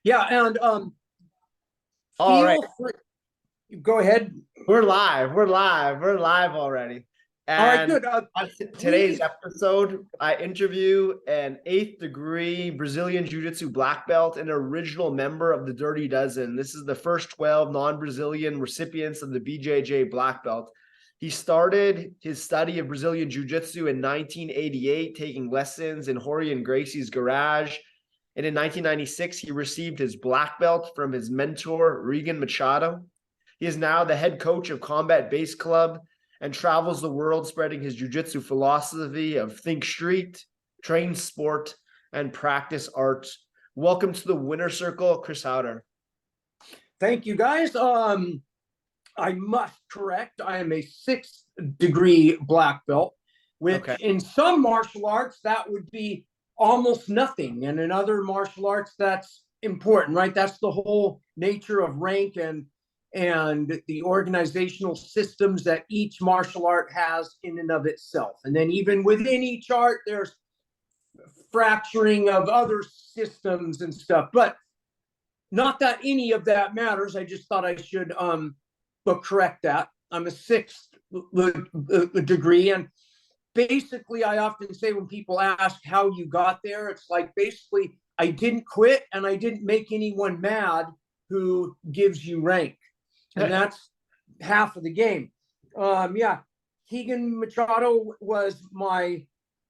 Yeah, and All right, feel free. Go ahead. we're live. We're live already. All right, And good. on today's Please. episode, I interview an eighth degree Brazilian Jiu-Jitsu black belt and original member of the Dirty Dozen. This is the first 12 non-Brazilian recipients of the BJJ black belt. He started his study of Brazilian Jiu-Jitsu in 1988, taking lessons in Horian Gracie's garage. And in 1996, he received his black belt from his mentor, Regan Machado. He is now the head coach of Combat Base Club and travels the world spreading his jiu-jitsu philosophy of think street, train sport, and practice art. Welcome to the winner circle, Chris Haueter. Thank you, guys. I must correct, I am a 6th degree black belt, which in some martial arts, that would be almost nothing. And in other martial arts, that's important, right? That's the whole nature of rank and the organizational systems that each martial art has in and of itself. And then even within each art, there's fracturing of other systems and stuff. But not that any of that matters. I just thought I should correct that. I'm a 6th degree. And basically, I often say when people ask how you got there, it's like basically I didn't quit and I didn't make anyone mad who gives you rank. And that's half of the game. Yeah, Keegan Machado was my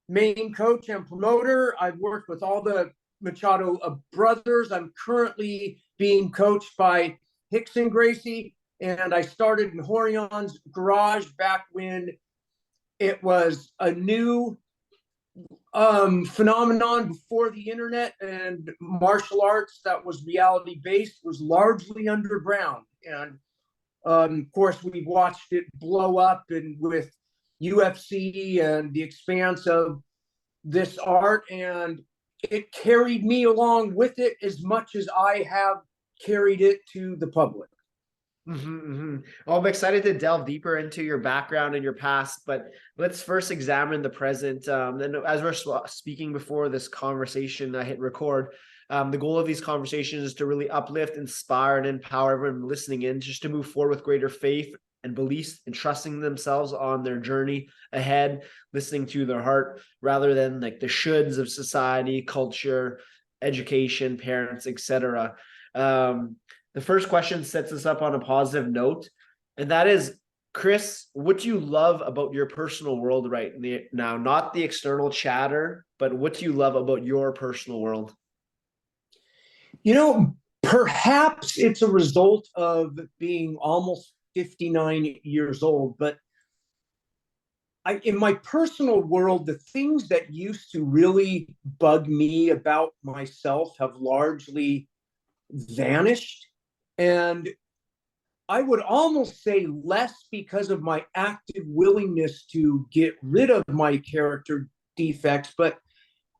main coach and promoter. I've worked with all the Machado brothers. I'm currently being coached by Rickson Gracie, and I started in Horion's garage back when it was a new phenomenon before the internet, and martial arts that was reality based was largely underground. And of course, we've watched it blow up, and with UFC and the expanse of this art, and it carried me along with it as much as I have carried it to the public. Well, I'm excited to delve deeper into your background and your past, but let's first examine the present. And as we're speaking before this conversation, I hit record. The goal of these conversations is to really uplift, inspire, and empower everyone listening in, just to move forward with greater faith and beliefs and trusting themselves on their journey ahead, listening to their heart rather than like the shoulds of society, culture, education, parents, etc. The first question sets us up on a positive note, and that is, Chris, what do you love about your personal world right now? Not the external chatter, but what do you love about your personal world? You know, perhaps it's a result of being almost 59 years old, but in my personal world, the things that used to really bug me about myself have largely vanished. And I would almost say less because of my active willingness to get rid of my character defects, but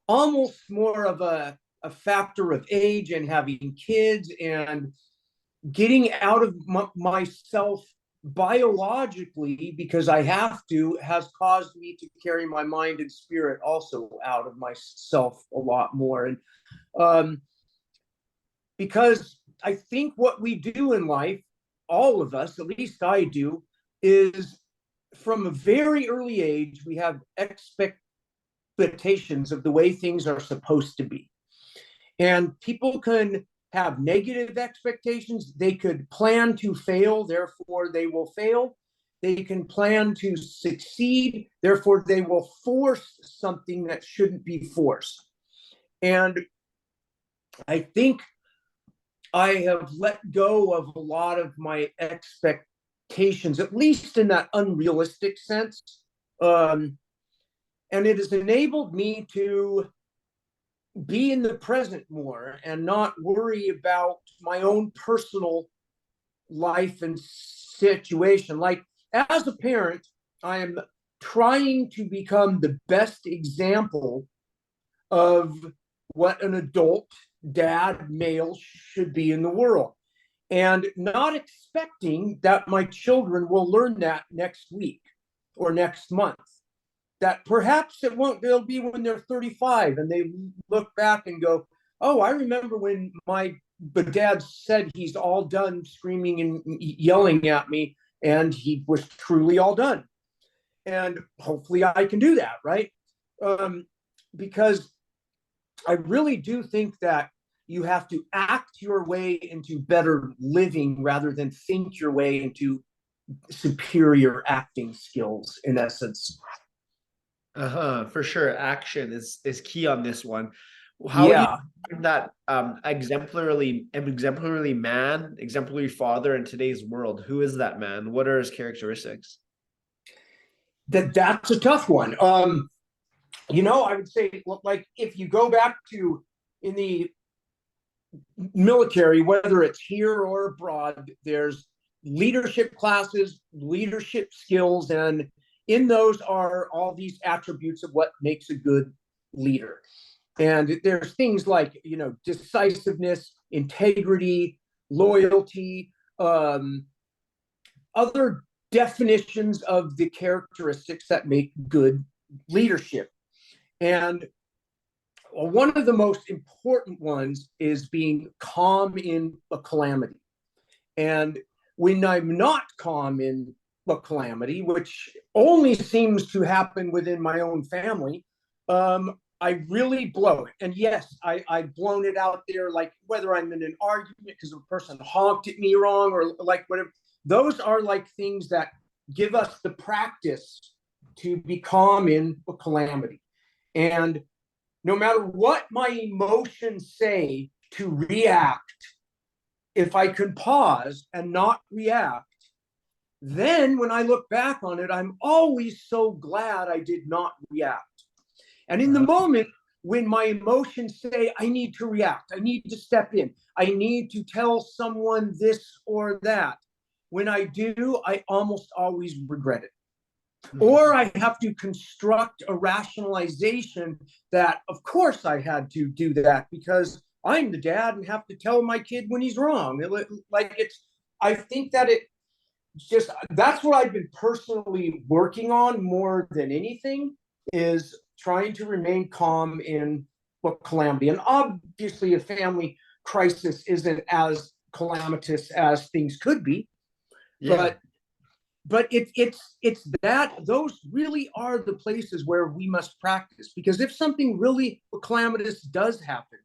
almost more of a factor of age and having kids and getting out of myself biologically, because I have to, has caused me to carry my mind and spirit also out of myself a lot more. And because I think what we do in life, all of us, at least I do, is from a very early age, we have expectations of the way things are supposed to be. And people can have negative expectations. They could plan to fail, therefore they will fail. They can plan to succeed, therefore they will force something that shouldn't be forced. And I think I have let go of a lot of my expectations, at least in that unrealistic sense. And it has enabled me to be in the present more and not worry about my own personal life and situation. Like, as a parent, I am trying to become the best example of what an adult dad male should be in the world, and not expecting that my children will learn that next week or next month. That perhaps it won't, they'll be when they're 35 and they look back and go, Oh, I remember when my dad said he's all done screaming and yelling at me, and he was truly all done. And hopefully I can do that, right? Because I really do think that you have to act your way into better living rather than think your way into superior acting skills, in essence. For sure. Action is key on this one. How would you Yeah, describe that exemplary man, exemplary father in today's world? Who is that man? What are his characteristics? that's a tough one. I would say, like, if you go back to in the military, whether it's here or abroad, there's leadership classes, leadership skills, and in those are all these attributes of what makes a good leader. And there's things like, decisiveness, integrity, loyalty, other definitions of the characteristics that make good leadership. And one of the most important ones is being calm in a calamity. And when I'm not calm in a calamity, which only seems to happen within my own family, I really blow it. And yes, I've blown it out there, like whether I'm in an argument because a person honked at me wrong or like whatever. Those are like things that give us the practice to be calm in a calamity. And no matter what my emotions say to react, if I can pause and not react, then when I look back on it, I'm always so glad I did not react. And in the moment when my emotions say I need to react, I need to step in, I need to tell someone this or that, when I do, I almost always regret it. Or I have to construct a rationalization that, of course, I had to do that because I'm the dad and have to tell my kid when he's wrong. I think that that's what I've been personally working on more than anything, is trying to remain calm in what calamity. And obviously, a family crisis isn't as calamitous as things could be, Yeah. but it's that those really are the places where we must practice, because if something really calamitous does happen,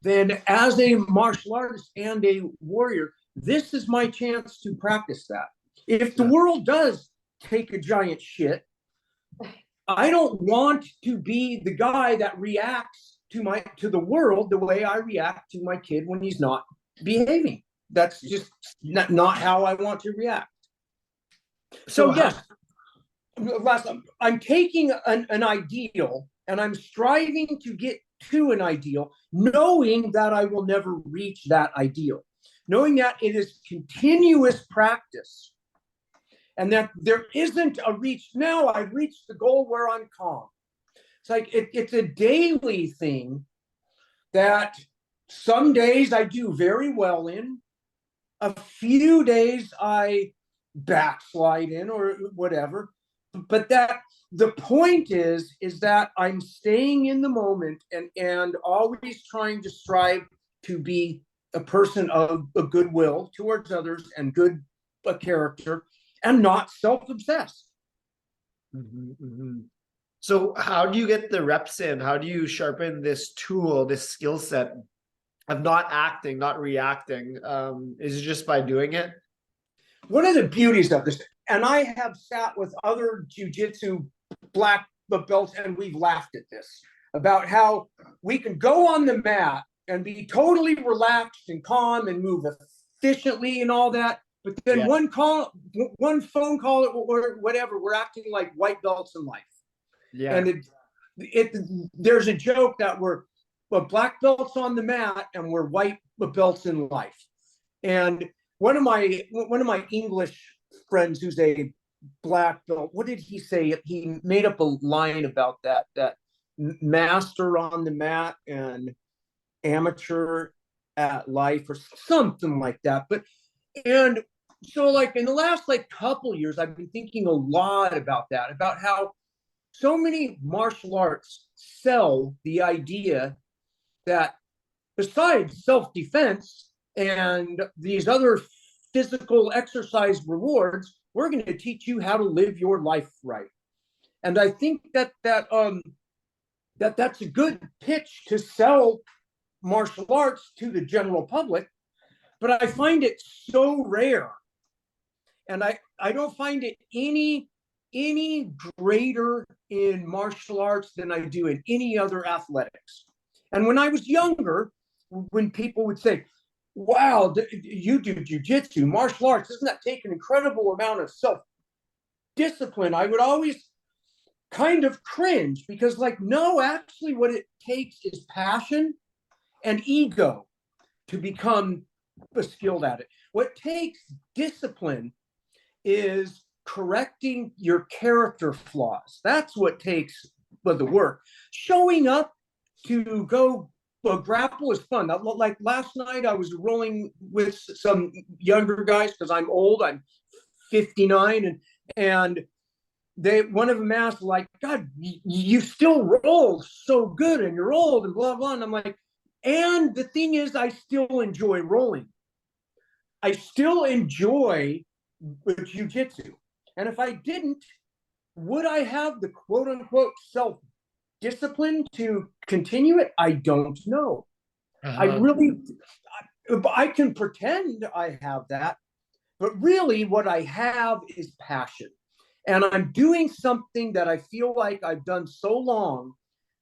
then as a martial artist and a warrior, this is my chance to practice that. If the world does take a giant shit, I don't want to be the guy that reacts to the world the way I react to my kid when he's not behaving. That's just not how I want to react. So yes, I'm taking an ideal and I'm striving to get to an ideal, knowing that I will never reach that ideal, knowing that it is continuous practice and that there isn't a reach. Now I've reached the goal where I'm calm. It's like it's a daily thing that some days I do very well in, a few days I backslide in or whatever. But that the point is that I'm staying in the moment and always trying to strive to be a person of a goodwill towards others and good character and not self-obsessed. So how do you get the reps in? How do you sharpen this tool, this skill set of not acting, not reacting? Is it just by doing it? One of the beauties of this, and I have sat with other jiu-jitsu black belts and we've laughed at this, about how we can go on the mat and be totally relaxed and calm and move efficiently and all that. But then one phone call or whatever, we're acting like white belts in life. Yeah. And there's a joke that we're black belts on the mat and we're white belts in life. And one of my English friends who's a black belt, what did he say? He made up a line about that master on the mat and amateur at life or something like that. And so like in the last couple years, I've been thinking a lot about that, about how so many martial arts sell the idea that besides self-defense and these other physical exercise rewards, we're going to teach you how to live your life right. And I think that's a good pitch to sell martial arts to the general public, but I find it so rare. And I don't find it any greater in martial arts than I do in any other athletics. And when I was younger, when people would say, wow, you do jiu-jitsu, martial arts, doesn't that take an incredible amount of self-discipline? I would always kind of cringe because, like, no, actually what it takes is passion and ego to become skilled at it. What takes discipline is correcting your character flaws. That's what takes the work. Showing up to go grapple is fun. Like last night, I was rolling with some younger guys because I'm old. I'm 59, and one of them asked, like, God, you still roll so good, and you're old, and blah blah. And I'm like, and the thing is, I still enjoy rolling. I still enjoy jiu-jitsu. And if I didn't, would I have the quote unquote self-discipline to continue it? I don't know. I can pretend I have that, but really what I have is passion. And I'm doing something that I feel like I've done so long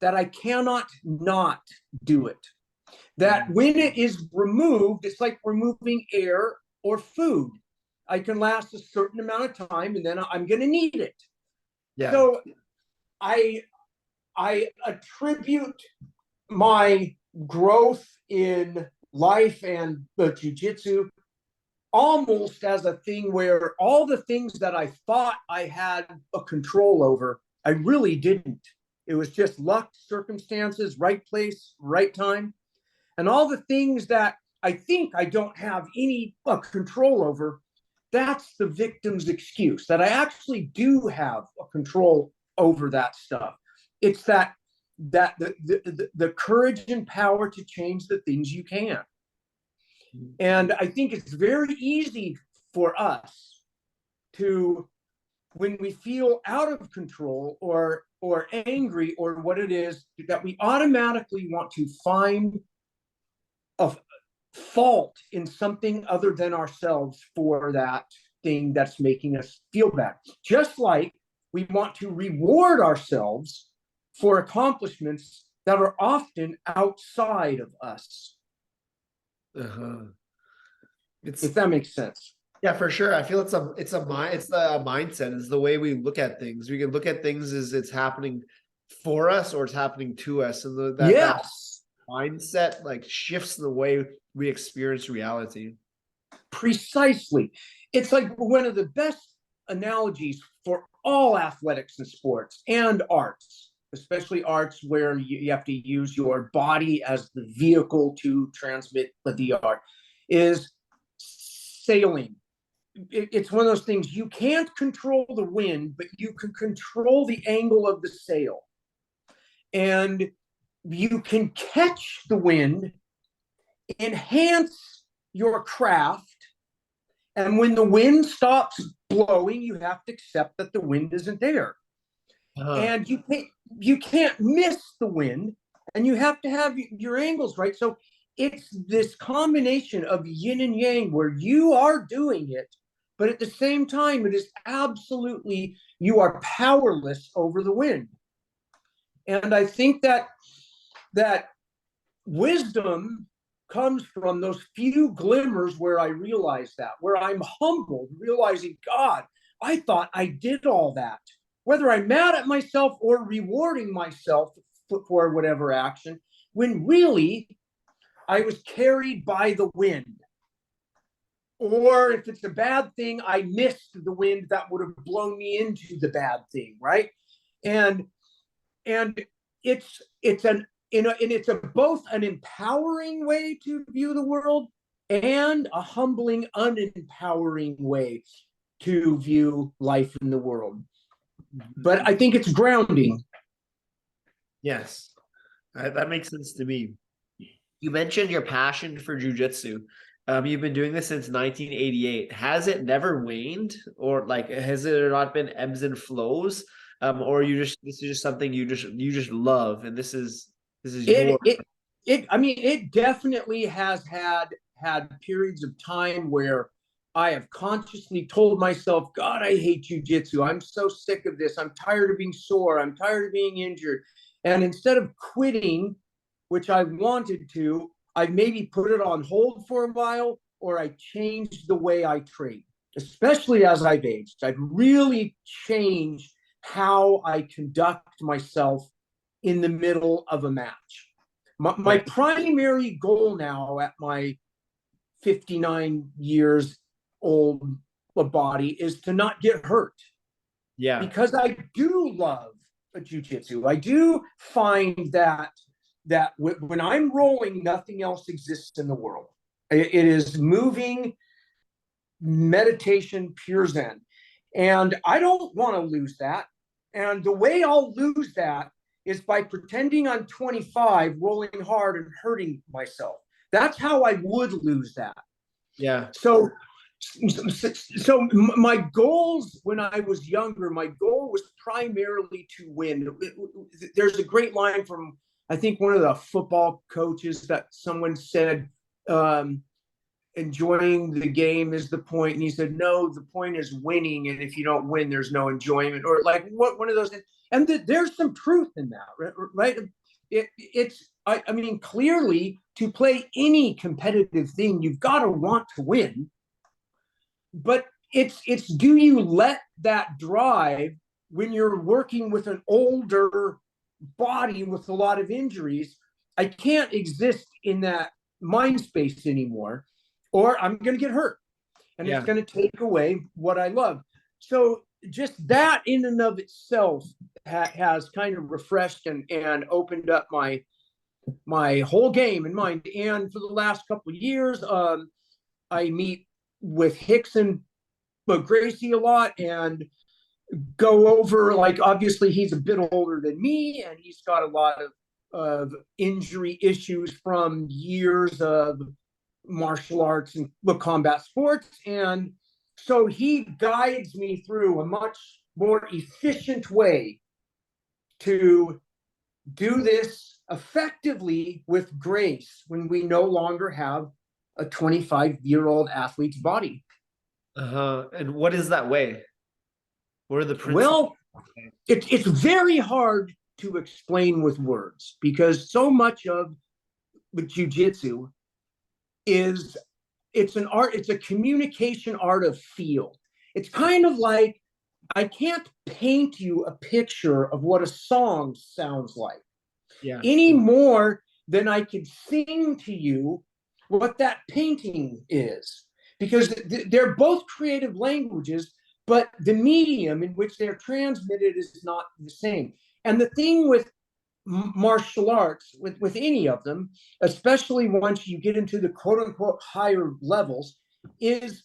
that I cannot not do it. That when it is removed, it's like removing air or food. I can last a certain amount of time and then I'm going to need it. Yeah. So I attribute my growth in life and the jiu-jitsu almost as a thing where all the things that I thought I had a control over, I really didn't. It was just luck, circumstances, right place, right time. And all the things that I think I don't have any control over, that's the victim's excuse, that I actually do have a control over that stuff. It's that the courage and power to change the things you can. And I think it's very easy for us to, when we feel out of control or angry or what it is, that we automatically want to find a fault in something other than ourselves for that thing that's making us feel bad. Just like we want to reward ourselves for accomplishments that are often outside of us. If that makes sense. Yeah, for sure. I feel it's the mindset. It's the way we look at things. We can look at things as it's happening for us or it's happening to us, and that mindset like shifts the way we experience reality. Precisely. It's like one of the best analogies for all athletics and sports and arts, especially arts where you have to use your body as the vehicle to transmit the art, is sailing. It's one of those things, you can't control the wind, but you can control the angle of the sail. And you can catch the wind, enhance your craft, and when the wind stops blowing, you have to accept that the wind isn't there. And you can't miss the wind, and you have to have your angles right. So it's this combination of yin and yang where you are doing it, but at the same time, it is absolutely, you are powerless over the wind. And I think that wisdom comes from those few glimmers where I realize that, where I'm humbled, realizing, God, I thought I did all that. Whether I'm mad at myself or rewarding myself for whatever action, when really I was carried by the wind. Or if it's a bad thing, I missed the wind that would have blown me into the bad thing, right? And it's both an empowering way to view the world and a humbling, unempowering way to view life in the world. But I think it's grounding. Yes, that makes sense to me. You mentioned your passion for jiu-jitsu. You've been doing this since 1988. Has it never waned, or like has there not been ebbs and flows? Or this is just something you just love, and this is your I mean, it definitely has had periods of time where I have consciously told myself, God, I hate jujitsu. I'm so sick of this. I'm tired of being sore. I'm tired of being injured. And instead of quitting, which I wanted to, I maybe put it on hold for a while, or I changed the way I train, especially as I've aged. I've really changed how I conduct myself in the middle of a match. My primary goal now at my 59 years old body is to not get hurt. Yeah. Because I do love jiu-jitsu. I do find that when I'm rolling, nothing else exists in the world. It is moving meditation, pure Zen. And I don't want to lose that. And the way I'll lose that is by pretending I'm 25, rolling hard and hurting myself. That's how I would lose that. Yeah. So my goals when I was younger, my goal was primarily to win. There's a great line from, I think, one of the football coaches that someone said, enjoying the game is the point. And he said, no, the point is winning. And if you don't win, there's no enjoyment. Or like one of those. And there's some truth in that, right? I mean, clearly, to play any competitive thing, you've got to want to win. But it's do you let that drive when you're working with an older body with a lot of injuries? I can't exist in that mind space anymore, or I'm going to get hurt, and it's going to take away what I love. So just that in and of itself has kind of refreshed and opened up my whole game in mind. And for the last couple of years, I meet with Hickson but Gracie a lot and go over, like, obviously he's a bit older than me and he's got a lot of injury issues from years of martial arts and combat sports. And so he guides me through a much more efficient way to do this effectively with grace when we no longer have a 25-year-old athlete's body. And what is that way? What are the principles? Well, it's very hard to explain with words because so much of jiu-jitsu it's an art, it's a communication art of feel. It's kind of like, I can't paint you a picture of what a song sounds like any more than I could sing to you what that painting is, because they're both creative languages, but the medium in which they're transmitted is not the same. And the thing with martial arts, with any of them, especially once you get into the quote unquote higher levels, is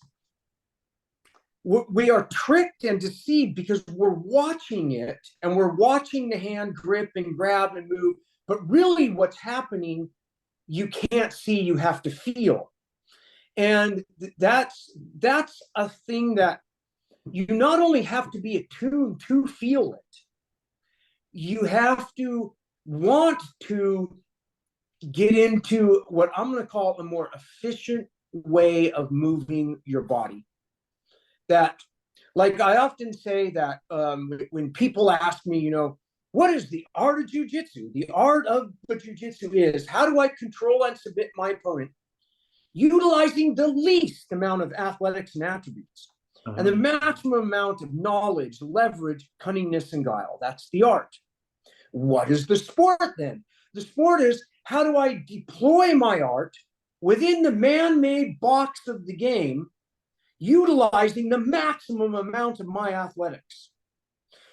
we are tricked and deceived because we're watching it and we're watching the hand grip and grab and move, but really what's happening you can't see, you have to feel. And that's a thing that you not only have to be attuned to feel it, you have to want to get into what I'm going to call a more efficient way of moving your body. That, like, I often say that when people ask me, what is the art of jiu-jitsu? The art of what jiu-jitsu is, how do I control and submit my opponent? Utilizing the least amount of athletics and attributes, and the maximum amount of knowledge, leverage, cunningness, and guile. That's the art. What is the sport then? The sport is, how do I deploy my art within the man-made box of the game, utilizing the maximum amount of my athletics?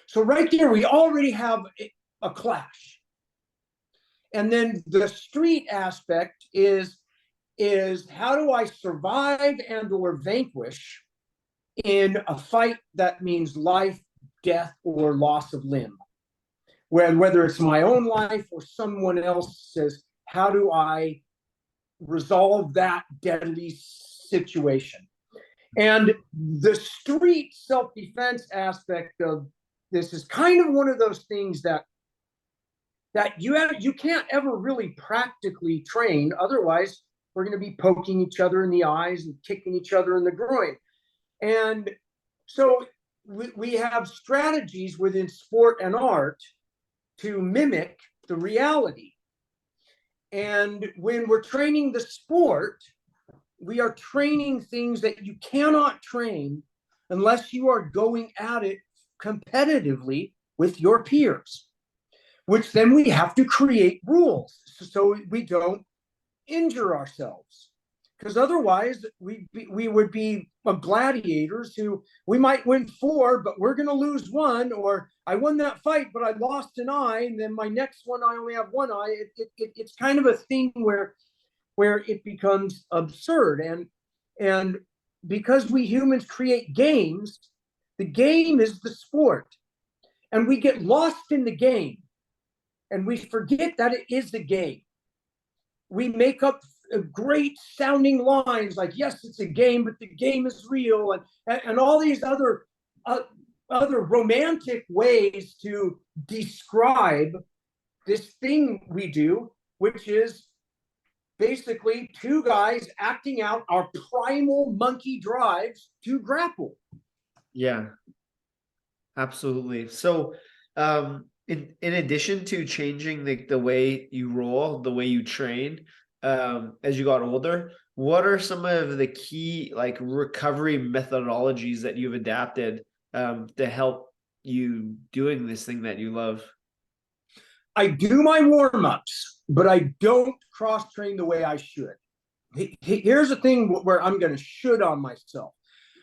So right there, we already have a clash. And then the street aspect is how do I survive and or vanquish in a fight that means life, death, or loss of limb? Whether it's my own life or someone else's, how do I resolve that deadly situation. And the street self-defense aspect of this is kind of one of those things that you can't ever really practically train. Otherwise, we're going to be poking each other in the eyes and kicking each other in the groin. And so we have strategies within sport and art to mimic the reality. And when we're training the sport, we are training things that you cannot train unless you are going at it competitively with your peers, which then we have to create rules so we don't injure ourselves. Because otherwise we would be gladiators who we might win 4, but we're going to lose 1, or I won that fight, but I lost an eye, and then my next one I only have 1 eye. It's kind of a thing where it becomes absurd. And because we humans create games, the game is the sport, and we get lost in the game, and we forget that it is the game. We make up great sounding lines like, yes, it's a game, but the game is real, and all these other romantic ways to describe this thing we do, which is basically 2 guys acting out our primal monkey drives to grapple. Yeah, absolutely. So in addition to changing the way you roll, the way you train, as you got older, what are some of the key like recovery methodologies that you've adapted to help you doing this thing that you love? I do my warm-ups, but I don't cross-train the way I should. Here's the thing where I'm going to should on myself.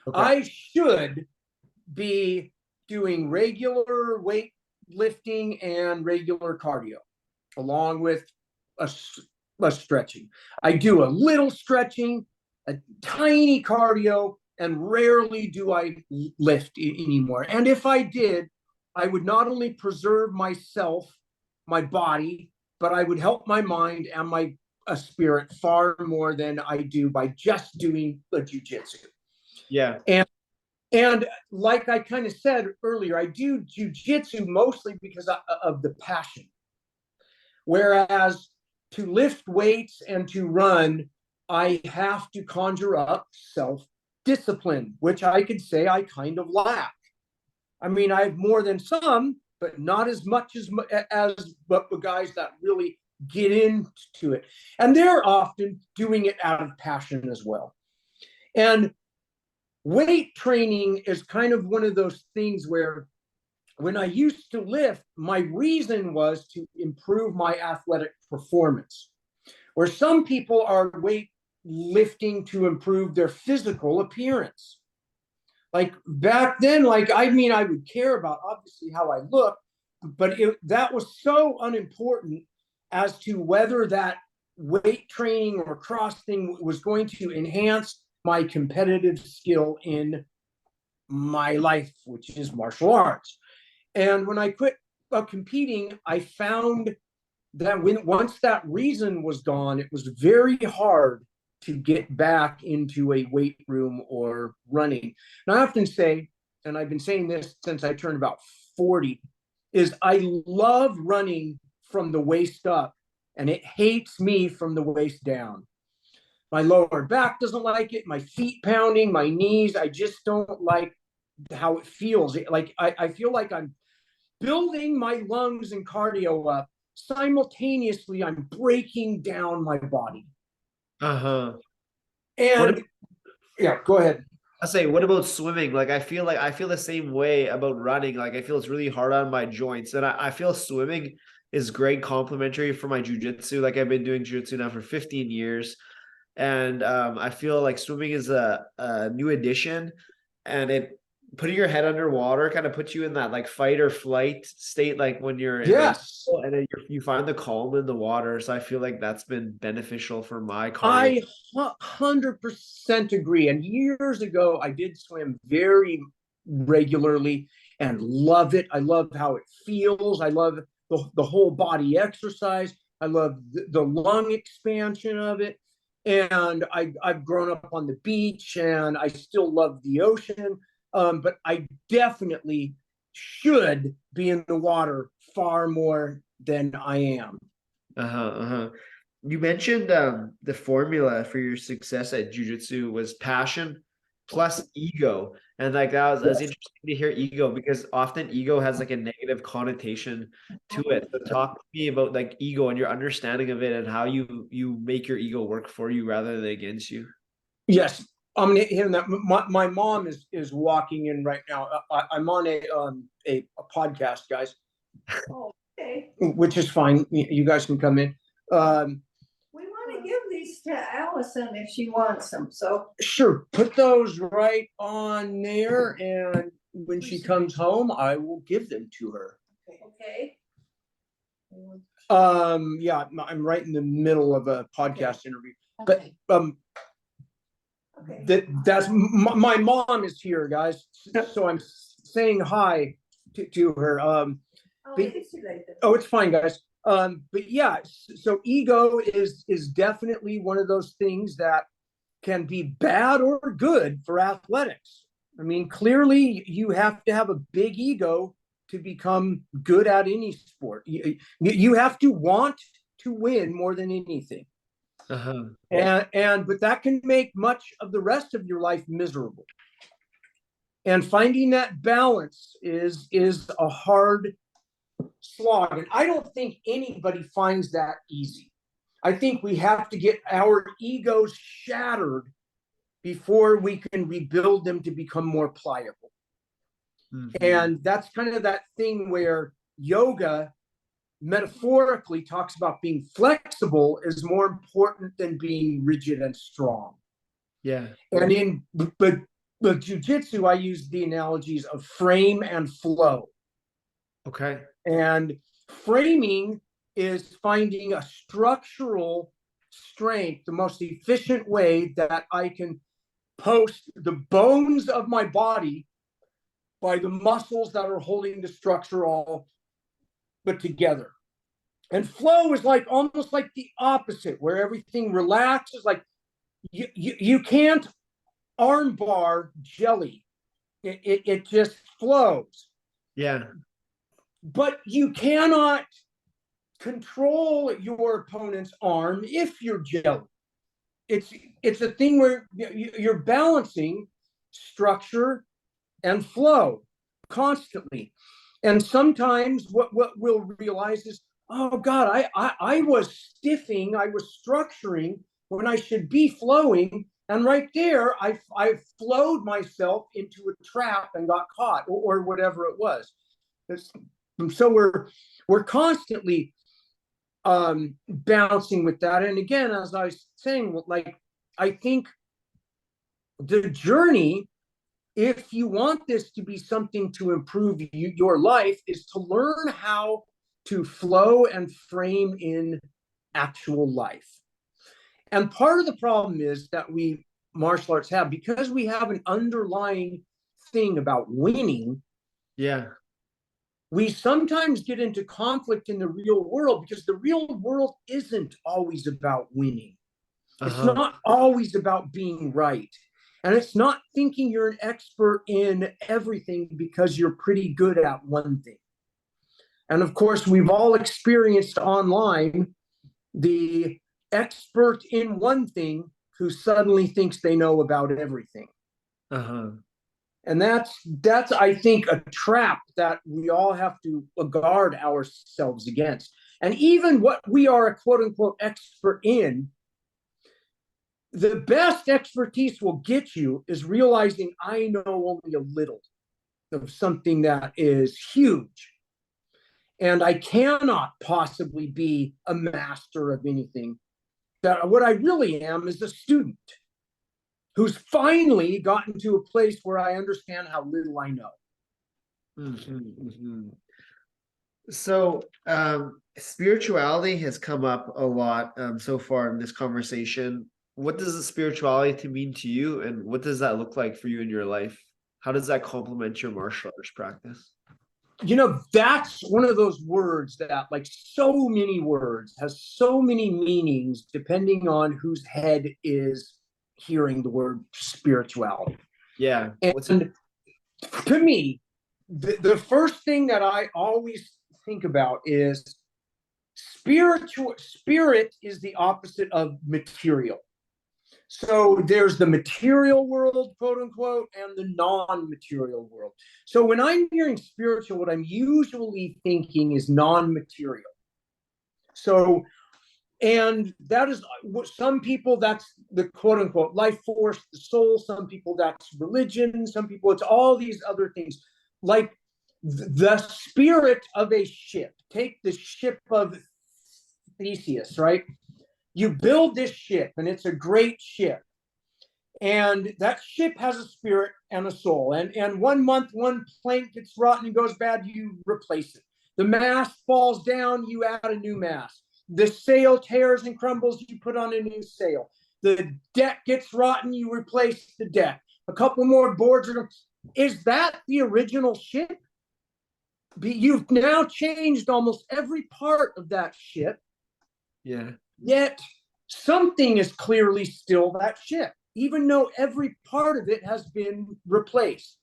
Okay. I should be doing regular weight lifting and regular cardio, along with a stretching. I do a little stretching, a tiny cardio, and rarely do I lift anymore. And if I did, I would not only preserve myself, my body, but I would help my mind and my spirit far more than I do by just doing the jiu-jitsu. Yeah. And like I kind of said earlier, I do jiu-jitsu mostly because of the passion. Whereas to lift weights and to run, I have to conjure up self-discipline, which I could say I kind of lack. I mean, I have more than some, but not as much as the guys that really get into it. And they're often doing it out of passion as well. And weight training is kind of one of those things where when I used to lift, my reason was to improve my athletic performance. Where some people are weight lifting to improve their physical appearance. Like back then, I would care about obviously how I look, but that was so unimportant as to whether that weight training or cross thing was going to enhance my competitive skill in my life, which is martial arts. And when I quit competing, I found that once that reason was gone, it was very hard to get back into a weight room or running. And I often say, and I've been saying this since I turned about 40, is I love running from the waist up, and it hates me from the waist down. My lower back doesn't like it, my feet pounding, my knees, I just don't like how it feels. Like I feel like I'm building my lungs and cardio up. Simultaneously, I'm breaking down my body. Uh-huh. And yeah, go ahead. I say, what about swimming? Like I feel the same way about running. Like I feel it's really hard on my joints. And I feel swimming is great complementary for my jiu-jitsu. Like I've been doing jiu-jitsu now for 15 years. And I feel like swimming is a new addition, and it putting your head underwater kind of puts you in that like fight or flight state, like when you're yes, and then you find the calm in the water. So I feel like that's been beneficial for my cardio. I 100% agree. And years ago, I did swim very regularly and love it. I love how it feels. I love the whole body exercise. I love the lung expansion of it. and I've grown up on the beach, and I still love the ocean. But I definitely should be in the water far more than I am. You mentioned the formula for your success at jiu-jitsu was passion plus ego. And like that was interesting to hear ego, because often ego has like a negative connotation to it. So talk to me about like ego and your understanding of it, and how you make your ego work for you rather than against you. Yes, I'm hearing that. My mom is walking in right now. I'm on a podcast, guys. Oh, okay. Which is fine. You guys can come in. We want to give these to Allison if she wants them. So sure, put those right on there, and when she comes home, I will give them to her. Okay. Yeah, I'm right in the middle of a podcast interview, Okay. but Okay. that's my mom is here, guys. So I'm saying hi to her. I'll leave it to you later. Oh, it's fine, guys. But yeah, so ego is definitely one of those things that can be bad or good for athletics. I mean, clearly you have to have a big ego to become good at any sport. You have to want to win more than anything. And but that can make much of the rest of your life miserable. And finding that balance is a hard slog. And I don't think anybody finds that easy. I think we have to get our egos shattered before we can rebuild them to become more pliable. And that's kind of that thing where yoga metaphorically talks about being flexible is more important than being rigid and strong. Yeah. And in but jiu-jitsu, I use the analogies of frame and flow. Okay. And framing is finding a structural strength, the most efficient way that I can post the bones of my body by the muscles that are holding the structure all but together. And flow is like almost like the opposite, where everything relaxes. Like you can't armbar jelly. It just flows. Yeah. But you cannot control your opponent's arm if you're jelly. It's a thing where you're balancing structure and flow constantly. And sometimes what we'll realize is, oh God, I was stiffing, I was structuring when I should be flowing. And right there, I flowed myself into a trap and got caught, or whatever it was. So we're constantly bouncing with that. And again, as I was saying, like, I think the journey, if you want this to be something to improve your life, is to learn how to flow and frame in actual life. And part of the problem is that we martial arts have, because we have an underlying thing about winning. Yeah. We sometimes get into conflict in the real world, because the real world isn't always about winning. It's not always about being right. And it's not thinking you're an expert in everything because you're pretty good at one thing. And of course, we've all experienced online the expert in one thing who suddenly thinks they know about everything. And that's I think a trap that we all have to guard ourselves against. And even what we are a quote unquote expert in, the best expertise will get you is realizing I know only a little of something that is huge. And I cannot possibly be a master of anything. That what I really am is a student who's finally gotten to a place where I understand how little I know. So spirituality has come up a lot so far in this conversation. What does the spirituality mean to you, and what does that look like for you in your life? How does that complement your martial arts practice? That's one of those words that, like so many words, has so many meanings depending on whose head is hearing the word spirituality. Yeah. And to me, the first thing that I always think about is spirit is the opposite of material. So there's the material world, quote unquote, and the non-material world. So when I'm hearing spiritual, what I'm usually thinking is non-material. So, and that is what some people, that's the quote unquote life force, the soul. Some people, that's religion. Some people, it's all these other things. Like the spirit of a ship. Take the ship of Theseus, right? You build this ship, and it's a great ship. And that ship has a spirit and a soul. And 1 month, one plank gets rotten and goes bad, you replace it. The mast falls down, you add a new mast. The sail tears and crumbles, you put on a new sail. The deck gets rotten, you replace the deck. A couple more boards. Is that the original ship? You've now changed almost every part of that ship. Yeah. Yet something is clearly still that ship, even though every part of it has been replaced.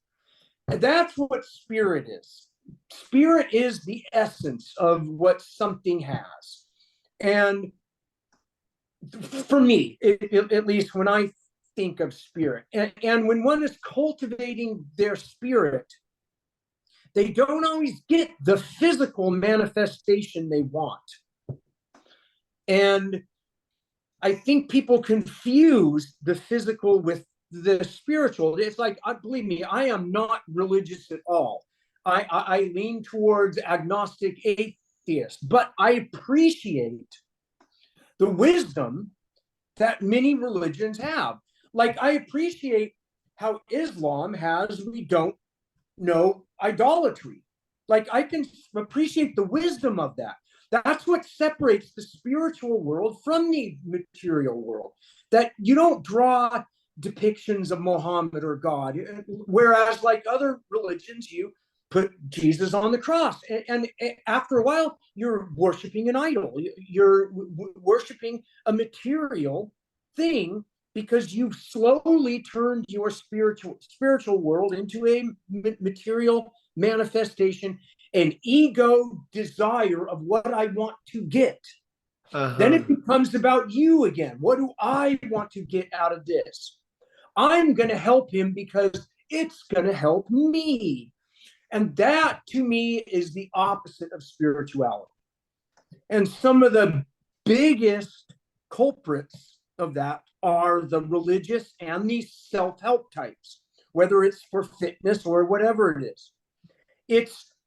And that's what spirit is. Spirit is the essence of what something has. And for me, at least when I think of spirit, and when one is cultivating their spirit, they don't always get the physical manifestation they want. And I think people confuse the physical with the spiritual. It's like, believe me, I am not religious at all. I lean towards agnostic atheist, but I appreciate the wisdom that many religions have. Like, I appreciate how Islam has, we don't know idolatry. Like, I can appreciate the wisdom of that. That's what separates the spiritual world from the material world. That you don't draw depictions of Muhammad or God, whereas like other religions, you put Jesus on the cross, and after a while, you're worshiping an idol. You're worshiping a material thing because you've slowly turned your spiritual world into a material manifestation, an ego desire of what I want to get. Then it becomes about you again. What do I want to get out of this? I'm going to help him because it's going to help me. And that, to me, is the opposite of spirituality. And some of the biggest culprits of that are the religious and the self-help types, whether it's for fitness or whatever it is.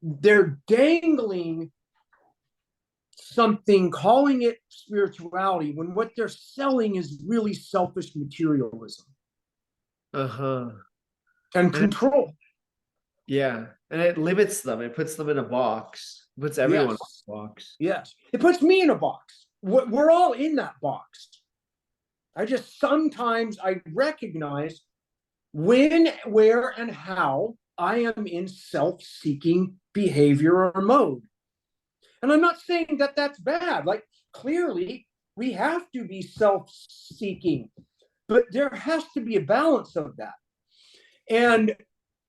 They're dangling something, calling it spirituality, when what they're selling is really selfish materialism. And control. Yeah. And it limits them. It puts them in a box. It puts everyone in a box. Yes. It puts me in a box. We're all in that box. Sometimes I recognize when, where, and how I am in self-seeking behavior or mode. And I'm not saying that that's bad. Like, clearly, we have to be self-seeking, but there has to be a balance of that. And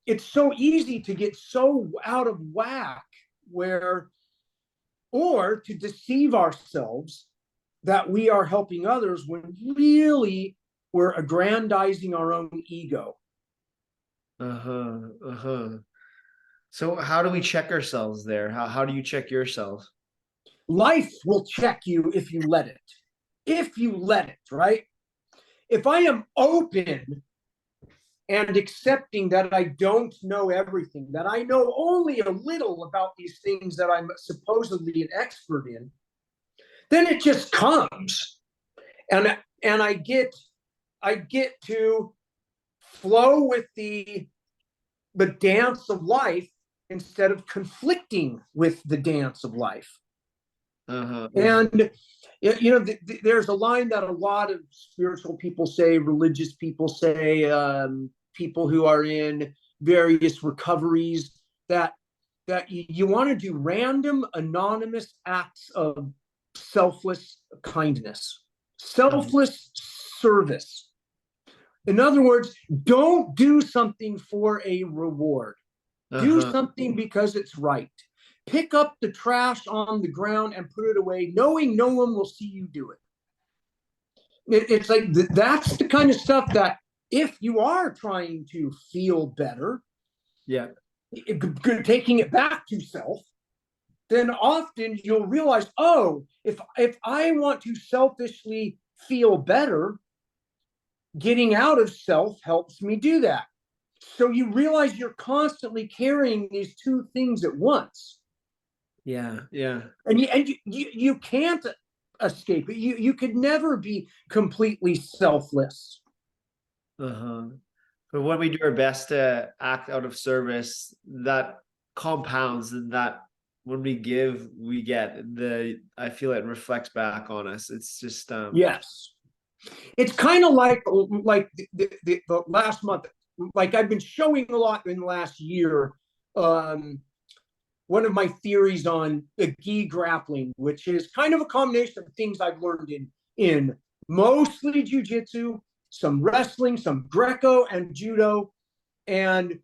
it's so easy to get so out of whack or to deceive ourselves that we are helping others when really we're aggrandizing our own ego. So how do we check ourselves there? How do you check yourself? Life will check you if you let it. If you let it, right? If I am open and accepting that I don't know everything, that I know only a little about these things that I'm supposedly an expert in, then it just comes. And I get to flow with the dance of life instead of conflicting with the dance of life. And there's a line that a lot of spiritual people say, religious people say, people who are in various recoveries, that that you want to do random anonymous acts of selfless kindness, selfless service. In other words, don't do something for a reward. Do something because it's right. Pick up the trash on the ground and put it away, knowing no one will see you do it. It's like that's the kind of stuff that if you are trying to feel better, taking it back to self, then often you'll realize, oh, if I want to selfishly feel better, getting out of self helps me do that. So you realize you're constantly carrying these two things at once. Yeah. And you can't escape it. You could never be completely selfless. But when we do our best to act out of service, that compounds, and that when we give, we get. I feel it reflects back on us. It's just yes. It's kind of like the last month, like I've been showing a lot in the last year. One of my theories on the gi grappling, which is kind of a combination of things I've learned in mostly jiu-jitsu, some wrestling, some Greco and judo, and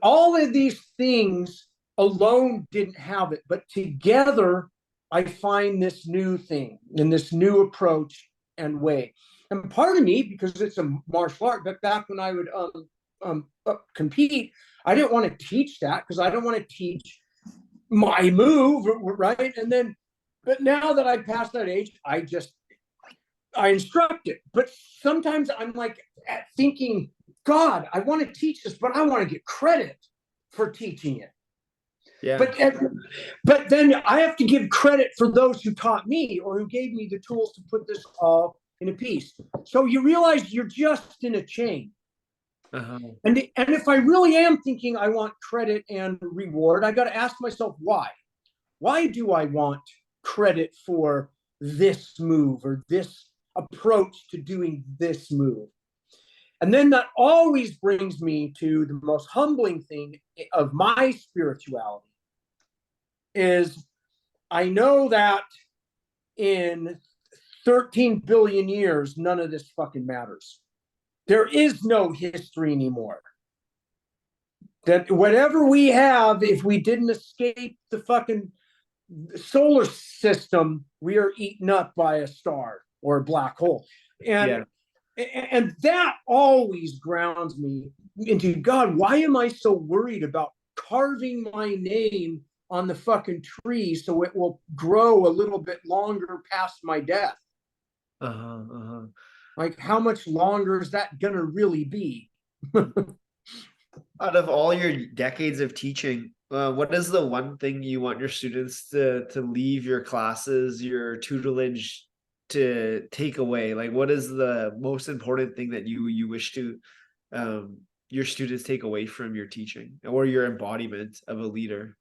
all of these things alone didn't have it, but together I find this new thing and this new approach and way. And part of me, because it's a martial art, but back when I would compete, I didn't want to teach that because I don't want to teach my move, right? And then, but now that I've passed that age, I instruct it. But sometimes I'm like thinking, God, I want to teach this, but I want to get credit for teaching it. Yeah. But then I have to give credit for those who taught me or who gave me the tools to put this all in a piece. So you realize you're just in a chain. And if I really am thinking I want credit and reward, I got to ask myself why. Why do I want credit for this move or this approach to doing this move? And then that always brings me to the most humbling thing of my spirituality is I know that in 13 billion years, none of this fucking matters. There is no history anymore. That whatever we have, if we didn't escape the fucking solar system, we are eaten up by a star or a black hole. And that always grounds me into, God, why am I so worried about carving my name on the fucking tree so it will grow a little bit longer past my death? Like, how much longer is that gonna really be? Out of all your decades of teaching, what is the one thing you want your students to leave your classes, your tutelage, to take away? Like, what is the most important thing that you wish to your students take away from your teaching or your embodiment of a leader?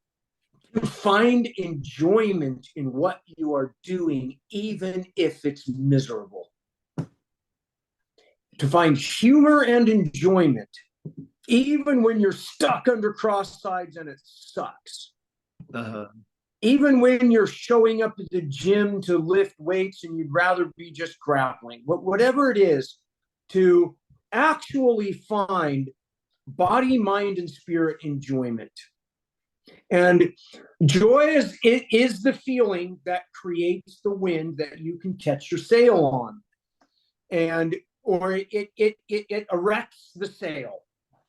To find enjoyment in what you are doing, even if it's miserable. To find humor and enjoyment, even when you're stuck under cross sides and it sucks. Even when you're showing up at the gym to lift weights and you'd rather be just grappling. Whatever it is, to actually find body, mind, and spirit enjoyment. And joy is the feeling that creates the wind that you can catch your sail on. Or it erects the sail.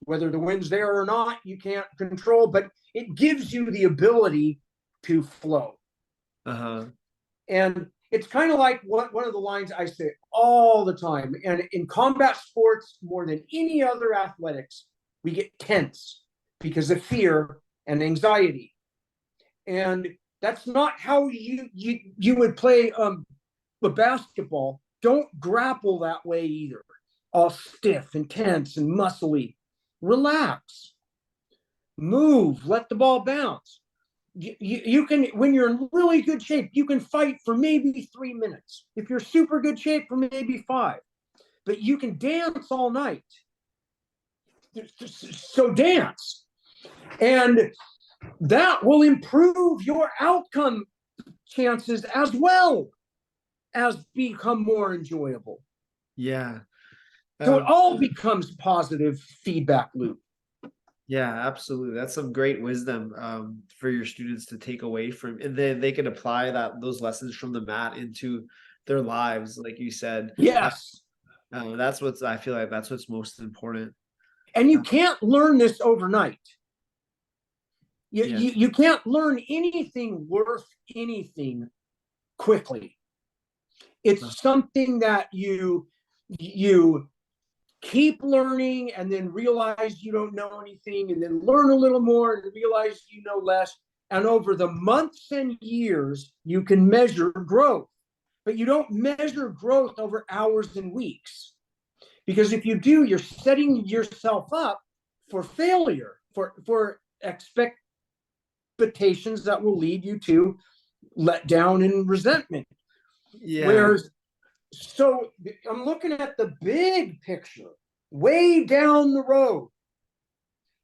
Whether the wind's there or not, you can't control, but it gives you the ability to flow. And it's kind of like one of the lines I say all the time. And in combat sports, more than any other athletics, we get tense because of fear and anxiety. And that's not how you would play a basketball. Don't grapple that way either. All stiff and tense and muscly. Relax. Move. Let the ball bounce. You can, when you're in really good shape, you can fight for maybe 3 minutes. If you're super good shape, for maybe 5. But you can dance all night. So dance. And that will improve your outcome chances as well as become more enjoyable. Yeah. So it all becomes positive feedback loop. Yeah, absolutely. That's some great wisdom for your students to take away from, and then they can apply those lessons from the mat into their lives, like you said. Yes. I feel like that's what's most important. And you can't learn this overnight. Yeah. You can't learn anything worth anything quickly. It's something that you keep learning and then realize you don't know anything, and then learn a little more and realize you know less. And over the months and years, you can measure growth, but you don't measure growth over hours and weeks. Because if you do, you're setting yourself up for failure, for expectations that will lead you to let down and resentment. Yeah. Whereas, so I'm looking at the big picture, way down the road.